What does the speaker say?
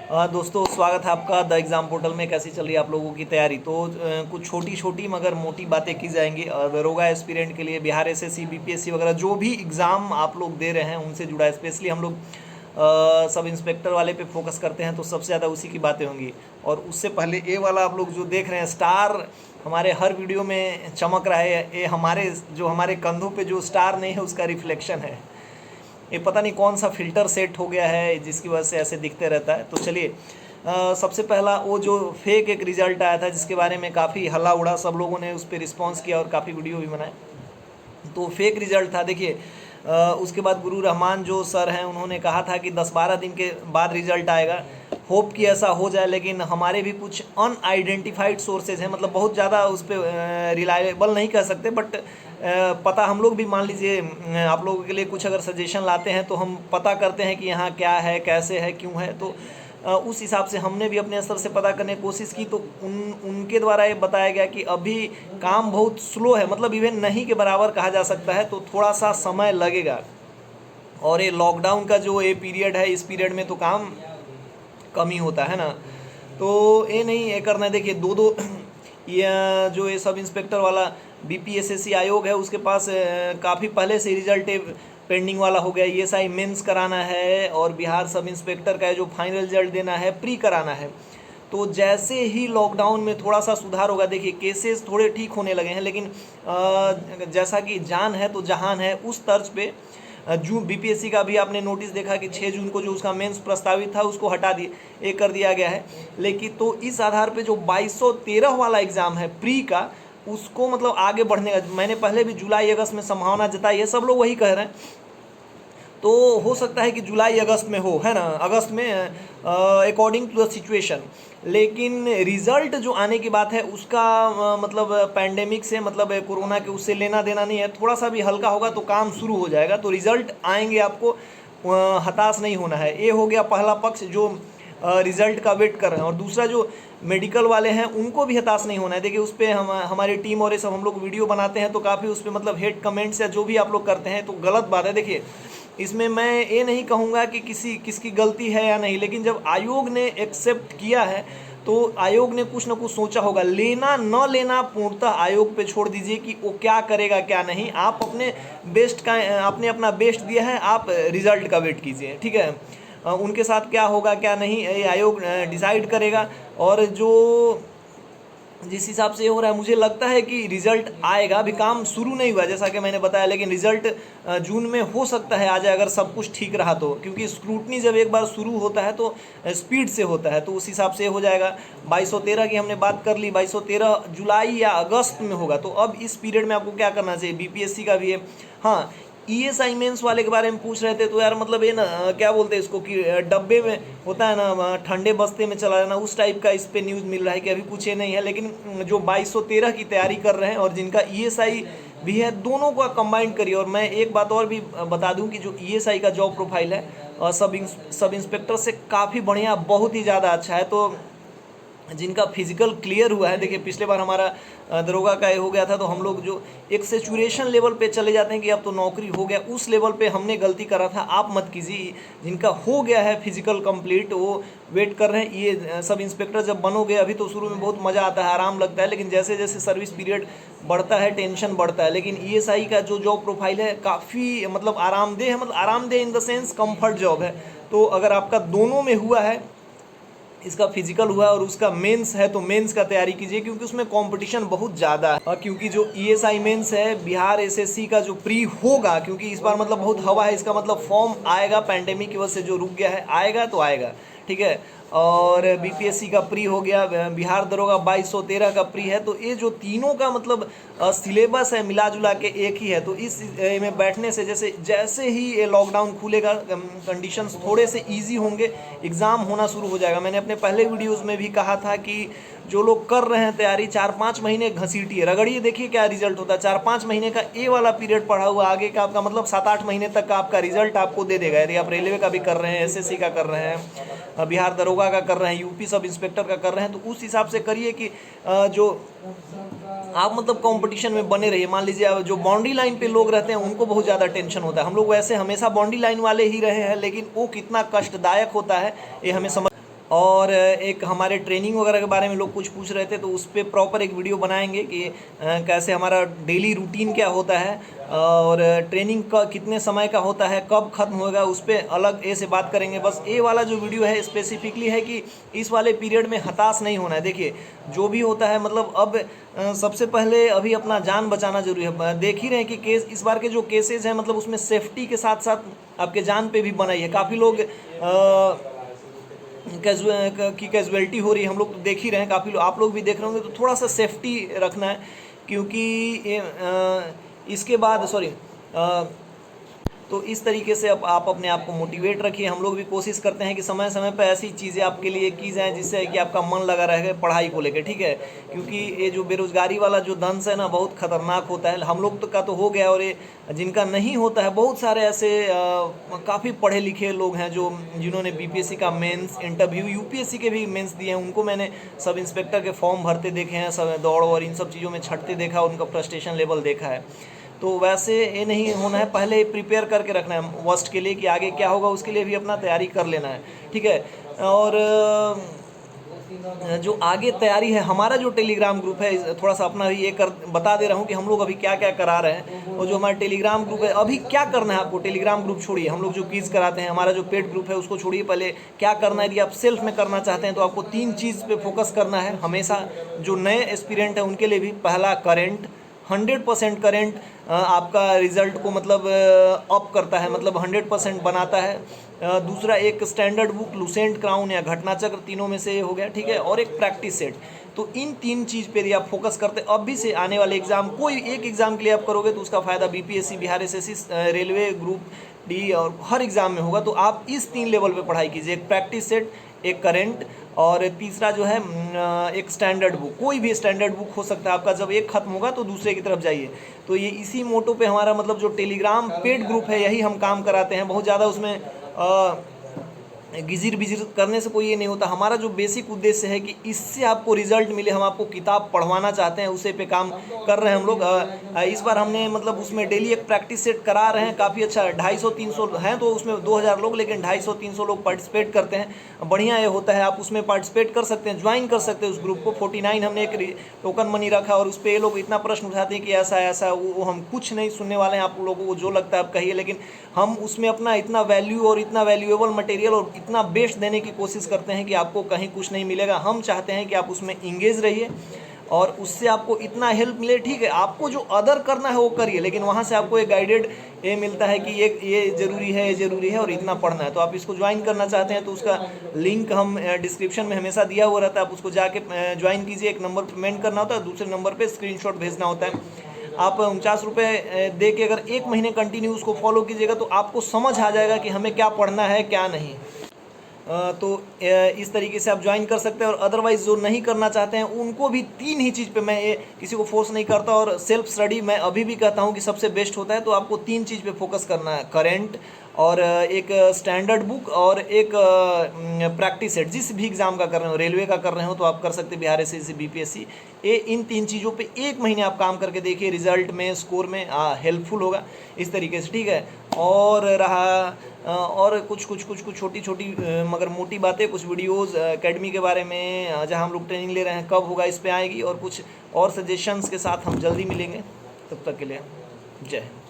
दोस्तों स्वागत है आपका द एग्ज़ाम पोर्टल में। कैसी चल रही है आप लोगों की तैयारी? तो कुछ छोटी छोटी मगर मोटी बातें की जाएंगी दरोगा एस्पिरेंट के लिए, बिहार एसएससी बीपीएससी वगैरह जो भी एग्ज़ाम आप लोग दे रहे हैं उनसे जुड़ा। स्पेशली हम लोग सब इंस्पेक्टर वाले पे फोकस करते हैं तो सबसे ज़्यादा उसी की बातें होंगी। और उससे पहले ये वाला आप लोग जो देख रहे हैं स्टार हमारे हर वीडियो में चमक रहा है, ये हमारे कंधों पे जो स्टार नहीं है उसका रिफ्लेक्शन है। ये पता नहीं कौन सा फ़िल्टर सेट हो गया है जिसकी वजह से ऐसे दिखते रहता है। तो चलिए सबसे पहला वो जो फेक एक रिज़ल्ट आया था जिसके बारे में काफ़ी हल्ला उड़ा, सब लोगों ने उस पर रिस्पॉन्स किया और काफ़ी वीडियो भी बनाए। तो फेक रिज़ल्ट था देखिए। उसके बाद गुरु रहमान जो सर हैं उन्होंने कहा था कि 10-12 दिन के बाद रिज़ल्ट आएगा। होप कि ऐसा हो जाए, लेकिन हमारे भी कुछ अनआइडेंटिफाइड सोर्सेज हैं, मतलब बहुत ज़्यादा उस पर रिलायबल नहीं कह सकते, बट पता हम लोग भी मान लीजिए आप लोगों के लिए कुछ अगर सजेशन लाते हैं तो हम पता करते हैं कि यहाँ क्या है, कैसे है, क्यों है। तो उस हिसाब से हमने भी अपने स्तर से पता करने की कोशिश की। तो उनके द्वारा ये बताया गया कि अभी काम बहुत स्लो है, मतलब इवन नहीं के बराबर कहा जा सकता है, तो थोड़ा सा समय लगेगा। और ये लॉकडाउन का जो ये पीरियड है, इस पीरियड में तो काम कम ही होता है ना। तो ये नहीं ये करना है। देखिए दो दो ये जो ये सब इंस्पेक्टर वाला बीपीएसएससी आयोग है उसके पास काफ़ी पहले से रिजल्ट पेंडिंग वाला हो गया। ईएसआई मेंस कराना है और बिहार सब इंस्पेक्टर का जो फाइनल रिजल्ट देना है, प्री कराना है। तो जैसे ही लॉकडाउन में थोड़ा सा सुधार होगा, देखिए केसेस थोड़े ठीक होने लगे हैं, लेकिन जैसा कि जान है तो जहान है, उस तर्ज पे जून बीपीएससी का भी आपने नोटिस देखा कि 6 जून को जो उसका मेंस प्रस्तावित था उसको हटा दिए, ये कर दिया गया है। लेकिन तो इस आधार पे जो 2213 वाला एग्ज़ाम है प्री का, उसको मतलब आगे बढ़ने का मैंने पहले भी जुलाई अगस्त में संभावना जताई है, सब लोग वही कह रहे हैं। तो हो सकता है कि जुलाई अगस्त में हो, है ना, अगस्त में अकॉर्डिंग टू द सिचुएशन। लेकिन रिज़ल्ट जो आने की बात है उसका मतलब पैंडेमिक से, मतलब कोरोना के उससे लेना देना नहीं है। थोड़ा सा भी हल्का होगा तो काम शुरू हो जाएगा, तो रिज़ल्ट आएंगे, आपको हताश नहीं होना है। ये हो गया पहला पक्ष जो रिज़ल्ट का वेट कर रहे हैं। और दूसरा जो मेडिकल वाले हैं उनको भी हताश नहीं होना है। देखिए उस पर हमारी टीम और ये सब हम लोग वीडियो बनाते हैं तो काफ़ी उस पर मतलब हेट कमेंट्स या जो भी आप लोग करते हैं तो गलत बात है। देखिए इसमें मैं ये नहीं कहूँगा कि किसकी गलती है या नहीं, लेकिन जब आयोग ने एक्सेप्ट किया है तो आयोग ने कुछ ना कुछ सोचा होगा। लेना न लेना पूर्णतः आयोग पे छोड़ दीजिए कि वो क्या करेगा क्या नहीं। आप अपने बेस्ट का, आपने अपना बेस्ट दिया है, आप रिजल्ट का वेट कीजिए, ठीक है। उनके साथ क्या होगा क्या नहीं ये आयोग डिसाइड करेगा। और जो जिस हिसाब से ये हो रहा है मुझे लगता है कि रिजल्ट आएगा। अभी काम शुरू नहीं हुआ जैसा कि मैंने बताया, लेकिन रिजल्ट जून में हो सकता है आ जाए अगर सब कुछ ठीक रहा तो, क्योंकि स्क्रूटनी जब एक बार शुरू होता है तो स्पीड से होता है, तो उस हिसाब से हो जाएगा। 2213 की हमने बात कर ली, 2213 जुलाई या अगस्त में होगा। तो अब इस पीरियड में आपको क्या करना चाहिए, बीपीएससी का भी है। हाँ, ईएसआई मेंस वाले के बारे में पूछ रहे थे, तो यार मतलब ये ना क्या बोलते हैं इसको कि डब्बे में होता है ना, ठंडे बस्ते में चला जाना, उस टाइप का इस पे न्यूज़ मिल रहा है कि अभी कुछ ये नहीं है। लेकिन जो 2213 की तैयारी कर रहे हैं और जिनका ईएसआई भी है, दोनों का कंबाइन करिए। और मैं एक बात और भी बता दूं कि जो ईएसआई का जॉब प्रोफाइल है सब इंस्पेक्टर से काफ़ी बढ़िया, बहुत ही ज़्यादा अच्छा है। तो जिनका फिजिकल क्लियर हुआ है, देखिए पिछले बार हमारा दरोगा का ये हो गया था, तो हम लोग जो एक सेचुरेशन लेवल पे चले जाते हैं कि अब तो नौकरी हो गया, उस लेवल पे हमने गलती करा था। आप मत कीजिए। जिनका हो गया है फिजिकल कंप्लीट वो वेट कर रहे हैं। ये सब इंस्पेक्टर जब बनोगे, अभी तो शुरू में बहुत मज़ा आता है, आराम लगता है, लेकिन जैसे जैसे सर्विस पीरियड बढ़ता है टेंशन बढ़ता है। लेकिन ईएसआई का जो जॉब प्रोफाइल है काफ़ी मतलब आरामदेह है, मतलब आरामदेह in the sense comfort job है। तो अगर आपका दोनों में हुआ है, इसका फिजिकल हुआ और उसका मेंस है, तो मेंस का तैयारी कीजिए क्योंकि उसमें कंपटीशन बहुत ज़्यादा है। और क्योंकि जो ईएसआई मेंस है बिहार एसएससी का जो प्री होगा, क्योंकि इस बार मतलब बहुत हवा है, इसका मतलब फॉर्म आएगा, पैंडेमिक की वजह से जो रुक गया है आएगा तो आएगा, ठीक है। और बीपीएससी का प्री हो गया, बिहार दरोगा 2213 का प्री है। तो ये जो तीनों का मतलब सिलेबस है मिला जुला के एक ही है। तो इस में बैठने से जैसे जैसे ही ये लॉकडाउन खुलेगा कंडीशंस थोड़े से इजी होंगे, एग्ज़ाम होना शुरू हो जाएगा। मैंने अपने पहले वीडियोस में भी कहा था कि जो लोग कर रहे हैं तैयारी 4-5 महीने घसीटिए, रगड़िए, देखिए क्या रिजल्ट होता है। 4-5 महीने का ए वाला पीरियड पढ़ा हुआ, आगे का आपका मतलब 7-8 महीने तक का आपका रिजल्ट आपको दे देगा। यदि आप रेलवे का भी कर रहे हैं, एसएससी का कर रहे हैं, बिहार दरोगा का कर रहे हैं, यूपी सब इंस्पेक्टर का कर रहे हैं, तो उस हिसाब से करिए कि जो आप मतलब कंपटीशन में बने रहिए। मान लीजिए अब जो बाउंड्री लाइन पे लोग रहते हैं उनको बहुत ज़्यादा टेंशन होता है। हम लोग वैसे हमेशा बाउंड्री लाइन वाले ही रहे हैं, लेकिन वो कितना कष्टदायक होता है ये हमें समझ। और एक हमारे ट्रेनिंग वगैरह के बारे में लोग कुछ पूछ रहे थे, तो उस पर प्रॉपर एक वीडियो बनाएंगे कि कैसे हमारा डेली रूटीन क्या होता है और ट्रेनिंग का कितने समय का होता है, कब खत्म होगा, उस पर अलग ए से बात करेंगे। बस ये वाला जो वीडियो है स्पेसिफिकली है कि इस वाले पीरियड में हताश नहीं होना है। देखिए जो भी होता है मतलब अब सबसे पहले अभी अपना जान बचाना जरूरी है। देख ही रहे हैं कि केस इस बार के जो केसेस हैं मतलब उसमें सेफ्टी के साथ साथ आपके जान पे भी बनाई है। काफ़ी लोग की कैजुअलिटी हो रही है, हम लोग तो देख ही रहे हैं, काफ़ी लोग आप लोग भी देख रहे होंगे। तो थोड़ा सा सेफ्टी रखना है, क्योंकि इसके बाद तो इस तरीके से अब आप अपने आप को मोटिवेट रखिए। हम लोग भी कोशिश करते हैं कि समय समय पर ऐसी चीज़ें आपके लिए की जाएँ जिससे कि आपका मन लगा रहे पढ़ाई को लेकर, ठीक है। क्योंकि ये जो बेरोज़गारी वाला जो दंश है ना बहुत ख़तरनाक होता है। हम लोग तो का तो हो गया, और ये जिनका नहीं होता है बहुत सारे ऐसे काफ़ी पढ़े लिखे लोग हैं जो जिन्होंने बीपीएससी का मेंस इंटरव्यू, यूपीएससी के भी मेंस दिए हैं, उनको मैंने सब इंस्पेक्टर के फॉर्म भरते देखे हैं, सब दौड़ और इन सब चीज़ों में छटते देखा, उनका फ्रस्ट्रेशन लेवल देखा है। तो वैसे ये नहीं होना है, पहले प्रिपेयर करके रखना है वर्स्ट के लिए कि आगे क्या होगा उसके लिए भी अपना तैयारी कर लेना है, ठीक है। और जो आगे तैयारी है, हमारा जो टेलीग्राम ग्रुप है, थोड़ा सा अपना ये बता दे रहा हूँ कि हम लोग अभी क्या क्या करा रहे हैं। और जो हमारा टेलीग्राम ग्रुप है, अभी क्या करना है आपको, टेलीग्राम ग्रुप छोड़िए, हम लोग जो क्विज कराते हैं, हमारा जो पेड ग्रुप है उसको छोड़िए। पहले क्या करना है, यदि आप सेल्फ में करना चाहते हैं तो आपको 3 चीज़ पे फोकस करना है हमेशा। जो नए एस्पिरेंट है उनके लिए भी, पहला करेंट, 100% करेंट आपका रिजल्ट को मतलब अप करता है, मतलब 100% बनाता है। दूसरा एक स्टैंडर्ड बुक, लुसेंट, क्राउन या घटनाचक्र, तीनों में से हो गया, ठीक है। और एक प्रैक्टिस सेट। तो इन 3 चीज़ पे यदि आप फोकस करते अब भी से आने वाले एग्जाम, कोई एक एग्जाम के लिए आप करोगे तो उसका फ़ायदा BPSC, Bihar SSC, railway group D और हर एग्जाम में होगा। तो आप इस 3 लेवल पे पढ़ाई कीजिए, एक प्रैक्टिस सेट, एक करेंट, और तीसरा जो है एक स्टैंडर्ड बुक। कोई भी स्टैंडर्ड बुक हो सकता है आपका, जब एक खत्म होगा तो दूसरे की तरफ जाइए। तो ये इसी मोटो पे हमारा मतलब जो टेलीग्राम पेड ग्रुप है यही हम काम कराते हैं। बहुत ज़्यादा उसमें गिजिर बिजिर करने से कोई ये नहीं होता। हमारा जो बेसिक उद्देश्य है कि इससे आपको रिजल्ट मिले, हम आपको किताब पढ़वाना चाहते हैं, उसे पे काम कर रहे हैं हम लोग। इस बार हमने मतलब उसमें डेली एक प्रैक्टिस सेट करा रहे हैं, काफ़ी अच्छा, 250-300 हैं तो उसमें 2000 लोग, लेकिन 250-300 लोग पार्टिसिपेट करते हैं। बढ़िया ये होता है, आप उसमें पार्टिसिपेट कर सकते हैं, ज्वाइन कर सकते हैं उस ग्रुप को। 49 हमने एक टोकन मनी रखा, और उस पर ये लोग इतना प्रश्न उठाते हैं कि ऐसा ऐसा वो हम कुछ नहीं सुनने वाले हैं। आप लोगों को जो लगता है आप कहिए, लेकिन हम उसमें अपना इतना वैल्यू और इतना वैल्यूएबल मटेरियल और इतना बेस्ट देने की कोशिश करते हैं कि आपको कहीं कुछ नहीं मिलेगा। हम चाहते हैं कि आप उसमें इंगेज रहिए और उससे आपको इतना हेल्प मिले, ठीक है। आपको जो अदर करना है वो करिए, लेकिन वहाँ से आपको एक गाइडेड ये मिलता है कि ये ज़रूरी है, ये ज़रूरी है और इतना पढ़ना है। तो आप इसको ज्वाइन करना चाहते हैं तो उसका लिंक हम डिस्क्रिप्शन में हमेशा दिया हुआ रहता है, आप उसको जाके ज्वाइन कीजिए। एक नंबर पेमेंट करना होता है, दूसरे नंबर पर स्क्रीनशॉट भेजना होता है। आप 49 रुपये दे के अगर 1 महीने कंटिन्यू उसको फॉलो कीजिएगा तो आपको समझ आ जाएगा कि हमें क्या पढ़ना है क्या नहीं। तो इस तरीके से आप ज्वाइन कर सकते हैं। और अदरवाइज़ जो नहीं करना चाहते हैं उनको भी 3 ही चीज़ पे, मैं ये किसी को फोर्स नहीं करता, और सेल्फ स्टडी मैं अभी भी कहता हूँ कि सबसे बेस्ट होता है। तो आपको 3 चीज़ पे फोकस करना है, करेंट और एक स्टैंडर्ड बुक और एक प्रैक्टिस सेट। जिस भी एग्ज़ाम का कर रहे हो, रेलवे का कर रहे हो तो आप कर सकते हैं, बिहार एसएससी, बीपीएससी, इन 3 चीज़ों पे 1 महीने आप काम करके देखिए, रिजल्ट में, स्कोर में हेल्पफुल होगा इस तरीके से, ठीक है। और रहा और कुछ छोटी छोटी मगर मोटी बातें, कुछ वीडियोज़ एकेडमी के बारे में जहाँ हम लोग ट्रेनिंग ले रहे हैं, कब होगा इस पर आएगी, और कुछ और सजेशंस के साथ हम जल्दी मिलेंगे। तब तक के लिए जय हिंद।